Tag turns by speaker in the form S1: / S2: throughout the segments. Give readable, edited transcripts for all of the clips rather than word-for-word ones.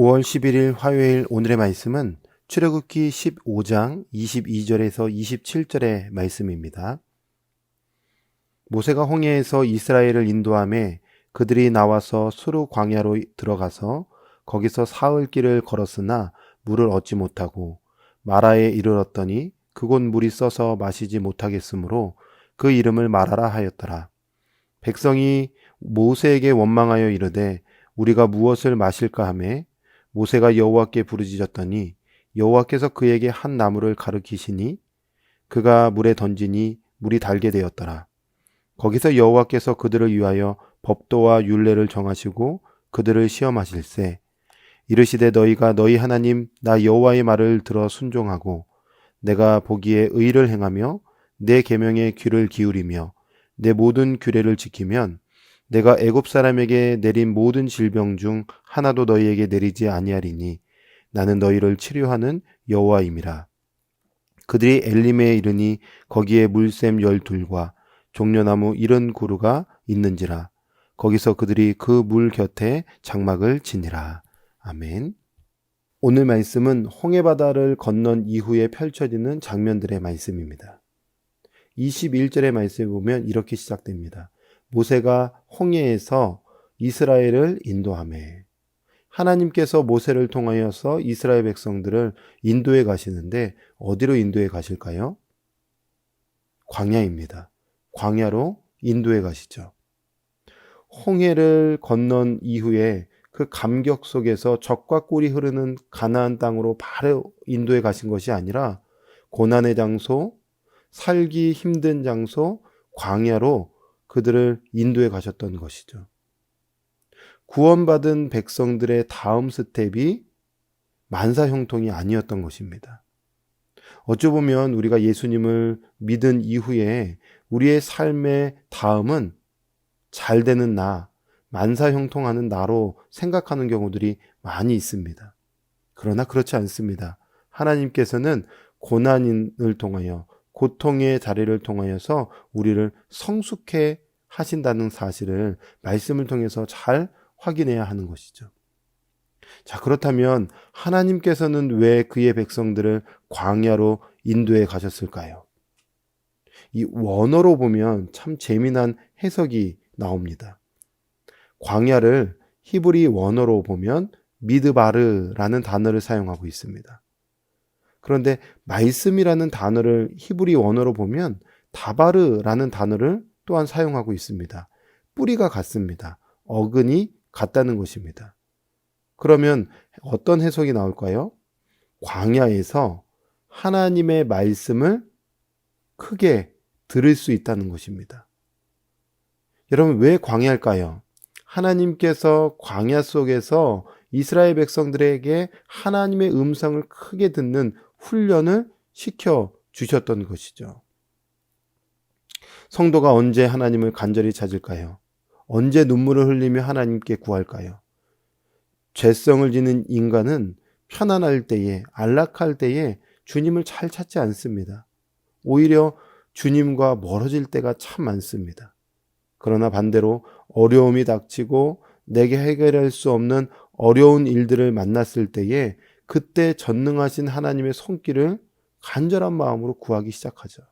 S1: 5월 11일 화요일 오늘의 말씀은 출애굽기 15장 22절에서 27절의 말씀입니다. 모세가 홍해에서 이스라엘을 인도하매 그들이 나와서 수르 광야로 들어가서 거기서 사흘 길을 걸었으나 물을 얻지 못하고 마라에 이르렀더니 그곳 물이 써서 마시지 못하겠으므로 그 이름을 마라라 하였더라. 백성이 모세에게 원망하여 이르되 우리가 무엇을 마실까 하매 모세가 여호와께 부르짖었더니 여호와께서 그에게 한 나무를 가르치시니 그가 물에 던지니 물이 달게 되었더라. 거기서 여호와께서 그들을 위하여 법도와 율례를 정하시고 그들을 시험하실세 이르시되 너희가 너희 하나님 나 여호와의 말을 들어 순종하고 내가 보기에 의를 행하며 내 계명에 귀를 기울이며 내 모든 규례를 지키면 내가 애굽 사람에게 내린 모든 질병 중 하나도 너희에게 내리지 아니하리니 나는 너희를 치료하는 여호와임이라. 그들이 엘림에 이르니 거기에 물샘 12과 종려나무 70그루가 있는지라. 거기서 그들이 그 물 곁에 장막을 지니라. 아멘. 오늘 말씀은 홍해바다를 건넌 이후에 펼쳐지는 장면들의 말씀입니다. 21절의 말씀을 보면 이렇게 시작됩니다. 모세가 홍해에서 이스라엘을 인도하매. 하나님께서 모세를 통하여서 이스라엘 백성들을 인도해 가시는데 어디로 인도해 가실까요? 광야입니다. 광야로 인도해 가시죠. 홍해를 건넌 이후에 그 감격 속에서 젖과 꿀이 흐르는 가나안 땅으로 바로 인도해 가신 것이 아니라 고난의 장소, 살기 힘든 장소, 광야로 그들을 인도해 가셨던 것이죠. 구원받은 백성들의 다음 스텝이 만사형통이 아니었던 것입니다. 어찌 보면 우리가 예수님을 믿은 이후에 우리의 삶의 다음은 잘 되는 나, 만사형통하는 나로 생각하는 경우들이 많이 있습니다. 그러나 그렇지 않습니다. 하나님께서는 고난을 통하여 고통의 자리를 통하여서 우리를 성숙해 하신다는 사실을 말씀을 통해서 잘 확인해야 하는 것이죠. 자, 그렇다면 하나님께서는 왜 그의 백성들을 광야로 인도해 가셨을까요? 이 원어로 보면 참 재미난 해석이 나옵니다. 광야를 히브리 원어로 보면 미드바르라는 단어를 사용하고 있습니다. 그런데 말씀이라는 단어를 히브리 원어로 보면 다바르라는 단어를 또한 사용하고 있습니다. 뿌리가 같습니다. 어근이 같다는 것입니다. 그러면 어떤 해석이 나올까요? 광야에서 하나님의 말씀을 크게 들을 수 있다는 것입니다. 여러분, 왜 광야일까요? 하나님께서 광야 속에서 이스라엘 백성들에게 하나님의 음성을 크게 듣는 훈련을 시켜 주셨던 것이죠. 성도가 언제 하나님을 간절히 찾을까요? 언제 눈물을 흘리며 하나님께 구할까요? 죄성을 지닌 인간은 편안할 때에, 안락할 때에 주님을 잘 찾지 않습니다. 오히려 주님과 멀어질 때가 참 많습니다. 그러나 반대로 어려움이 닥치고 내게 해결할 수 없는 어려운 일들을 만났을 때에 그때 전능하신 하나님의 손길을 간절한 마음으로 구하기 시작하죠.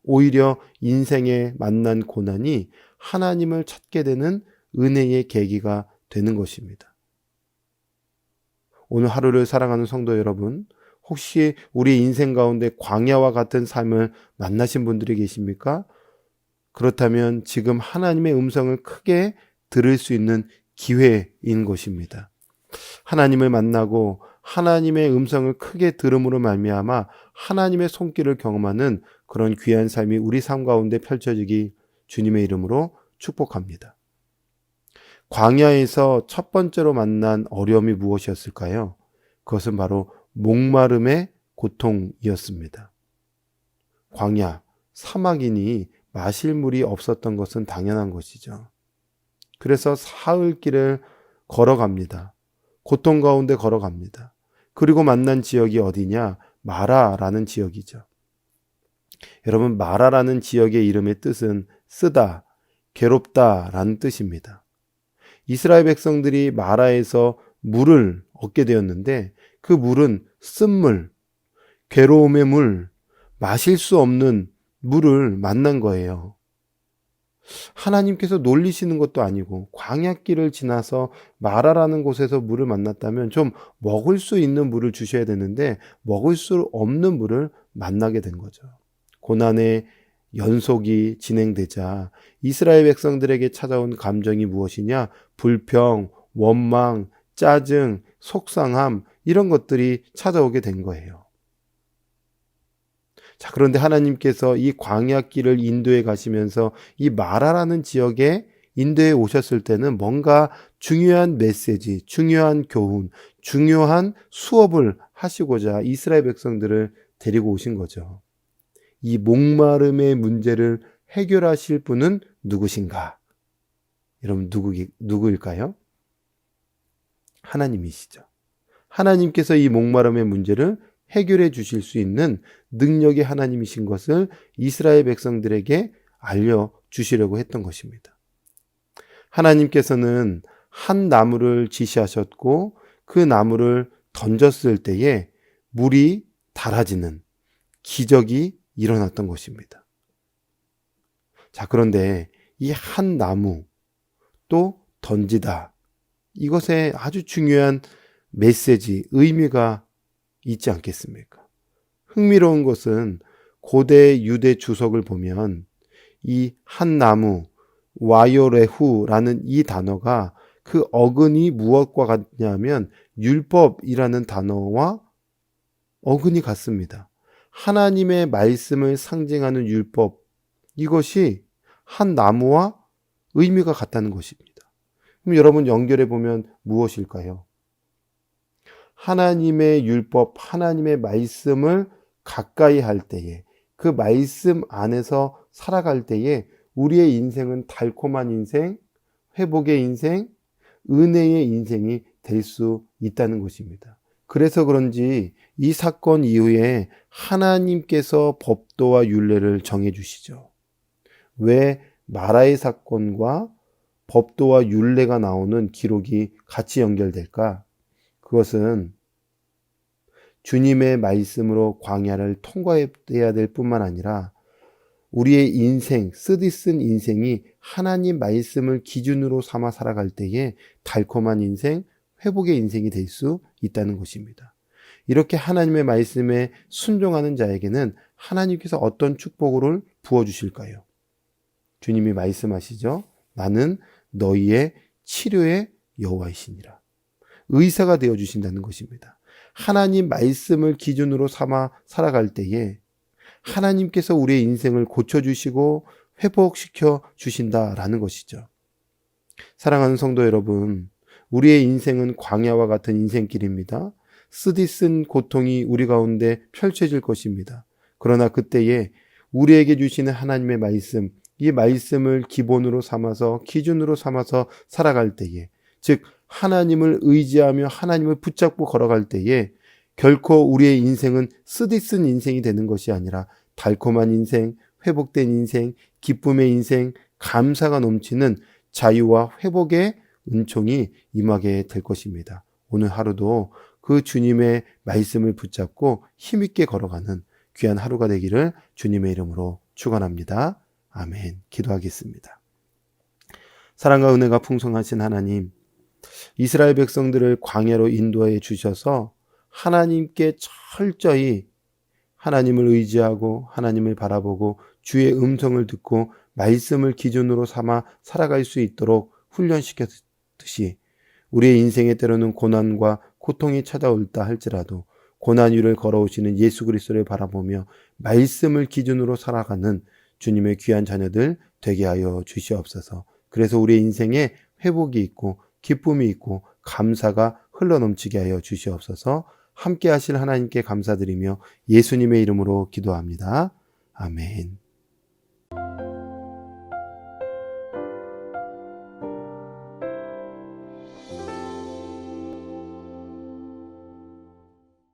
S1: 오히려 인생에 만난 고난이 하나님을 찾게 되는 은혜의 계기가 되는 것입니다. 오늘 하루를 사랑하는 성도 여러분, 혹시 우리 인생 가운데 광야와 같은 삶을 만나신 분들이 계십니까? 그렇다면 지금 하나님의 음성을 크게 들을 수 있는 기회인 것입니다. 하나님을 만나고 하나님의 음성을 크게 들음으로 말미암아 하나님의 손길을 경험하는 그런 귀한 삶이 우리 삶 가운데 펼쳐지기 주님의 이름으로 축복합니다. 광야에서 첫 번째로 만난 어려움이 무엇이었을까요? 그것은 바로 목마름의 고통이었습니다. 광야, 사막이니 마실 물이 없었던 것은 당연한 것이죠. 그래서 사흘 길을 걸어갑니다. 고통 가운데 걸어갑니다. 그리고 만난 지역이 어디냐? 마라라는 지역이죠. 여러분, 마라라는 지역의 이름의 뜻은 쓰다, 괴롭다라는 뜻입니다. 이스라엘 백성들이 마라에서 물을 얻게 되었는데 그 물은 쓴물, 괴로움의 물, 마실 수 없는 물을 만난 거예요. 하나님께서 놀리시는 것도 아니고 광야길을 지나서 마라라는 곳에서 물을 만났다면 좀 먹을 수 있는 물을 주셔야 되는데 먹을 수 없는 물을 만나게 된 거죠. 고난의 연속이 진행되자 이스라엘 백성들에게 찾아온 감정이 무엇이냐? 불평, 원망, 짜증, 속상함, 이런 것들이 찾아오게 된 거예요. 자, 그런데 하나님께서 이 광야길을 인도해 가시면서 이 마라라는 지역에 인도해 오셨을 때는 뭔가 중요한 메시지, 중요한 교훈, 중요한 수업을 하시고자 이스라엘 백성들을 데리고 오신 거죠. 이 목마름의 문제를 해결하실 분은 누구신가? 여러분, 누구일까요? 하나님이시죠. 하나님께서 이 목마름의 문제를 해결해 주실 수 있는 능력의 하나님이신 것을 이스라엘 백성들에게 알려주시려고 했던 것입니다. 하나님께서는 한 나무를 지시하셨고 그 나무를 던졌을 때에 물이 달아지는 기적이 일어났던 것입니다. 자, 그런데 이 한 나무 또 던지다, 이것에 아주 중요한 메시지, 의미가 있지 않겠습니까? 흥미로운 것은 고대 유대 주석을 보면 이 한 나무, 와요레후라는 이 단어가 그 어근이 무엇과 같냐면 율법이라는 단어와 어근이 같습니다. 하나님의 말씀을 상징하는 율법, 이것이 한 나무와 의미가 같다는 것입니다. 그럼 여러분 연결해 보면 무엇일까요? 하나님의 율법, 하나님의 말씀을 가까이 할 때에, 그 말씀 안에서 살아갈 때에 우리의 인생은 달콤한 인생, 회복의 인생, 은혜의 인생이 될 수 있다는 것입니다. 그래서 그런지 이 사건 이후에 하나님께서 법도와 율례를 정해 주시죠. 왜 마라의 사건과 법도와 율례가 나오는 기록이 같이 연결될까? 그것은 주님의 말씀으로 광야를 통과해야 될 뿐만 아니라 우리의 인생, 쓰디쓴 인생이 하나님 말씀을 기준으로 삼아 살아갈 때에 달콤한 인생, 회복의 인생이 될 수 있다는 것입니다. 이렇게 하나님의 말씀에 순종하는 자에게는 하나님께서 어떤 축복을 부어주실까요? 주님이 말씀하시죠. 나는 너희의 치료의 여호와이시니라. 의사가 되어주신다는 것입니다. 하나님 말씀을 기준으로 삼아 살아갈 때에 하나님께서 우리의 인생을 고쳐주시고 회복시켜 주신다라는 것이죠. 사랑하는 성도 여러분, 우리의 인생은 광야와 같은 인생길입니다. 쓰디쓴 고통이 우리 가운데 펼쳐질 것입니다. 그러나 그때에 우리에게 주시는 하나님의 말씀, 이 말씀을 기본으로 삼아서 기준으로 삼아서 살아갈 때에, 즉 하나님을 의지하며 하나님을 붙잡고 걸어갈 때에 결코 우리의 인생은 쓰디쓴 인생이 되는 것이 아니라 달콤한 인생, 회복된 인생, 기쁨의 인생, 감사가 넘치는 자유와 회복의 은총이 임하게 될 것입니다. 오늘 하루도 그 주님의 말씀을 붙잡고 힘있게 걸어가는 귀한 하루가 되기를 주님의 이름으로 축원합니다. 아멘. 기도하겠습니다. 사랑과 은혜가 풍성하신 하나님, 이스라엘 백성들을 광야로 인도해 주셔서 하나님께 철저히 하나님을 의지하고 하나님을 바라보고 주의 음성을 듣고 말씀을 기준으로 삼아 살아갈 수 있도록 훈련시켰듯이 우리의 인생에 때로는 고난과 고통이 찾아올다 할지라도 고난 위를 걸어오시는 예수 그리스도를 바라보며 말씀을 기준으로 살아가는 주님의 귀한 자녀들 되게 하여 주시옵소서. 그래서 우리의 인생에 회복이 있고 기쁨이 있고 감사가 흘러넘치게 하여 주시옵소서. 함께 하실 하나님께 감사드리며 예수님의 이름으로 기도합니다. 아멘.